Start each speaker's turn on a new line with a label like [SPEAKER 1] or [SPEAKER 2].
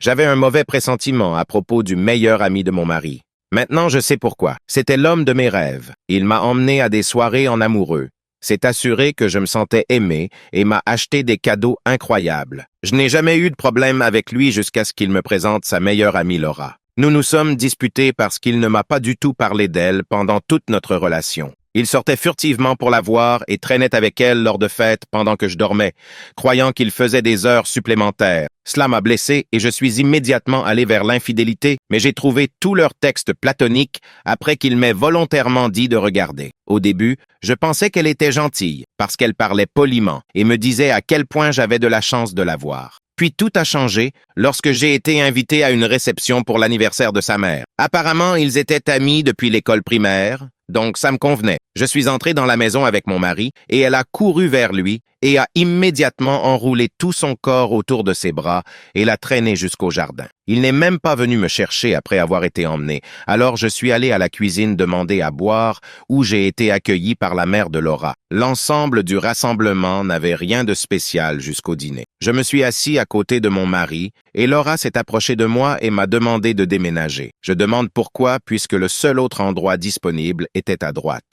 [SPEAKER 1] J'avais un mauvais pressentiment à propos du meilleur ami de mon mari. Maintenant, je sais pourquoi. C'était l'homme de mes rêves. Il m'a emmené à des soirées en amoureux. S'est assuré que je me sentais aimé et m'a acheté des cadeaux incroyables. Je n'ai jamais eu de problème avec lui jusqu'à ce qu'il me présente sa meilleure amie Laura. Nous nous sommes disputés parce qu'il ne m'a pas du tout parlé d'elle pendant toute notre relation. Il sortait furtivement pour la voir et traînait avec elle lors de fêtes pendant que je dormais, croyant qu'il faisait des heures supplémentaires. Cela m'a blessé et je suis immédiatement allé vers l'infidélité, mais j'ai trouvé tous leurs textes platoniques après qu'il m'ait volontairement dit de regarder. Au début, je pensais qu'elle était gentille parce qu'elle parlait poliment et me disait à quel point j'avais de la chance de la voir. Puis tout a changé lorsque j'ai été invité à une réception pour l'anniversaire de sa mère. Apparemment, ils étaient amis depuis l'école primaire, donc ça me convenait. Je suis entré dans la maison avec mon mari et elle a couru vers lui et a immédiatement enroulé tout son corps autour de ses bras et l'a traîné jusqu'au jardin. Il n'est même pas venu me chercher après avoir été emmené. Alors je suis allé à la cuisine demander à boire où j'ai été accueilli par la mère de Laura. L'ensemble du rassemblement n'avait rien de spécial jusqu'au dîner. Je me suis assis à côté de mon mari et Laura s'est approchée de moi et m'a demandé de déménager. Je demande pourquoi puisque le seul autre endroit disponible était à droite.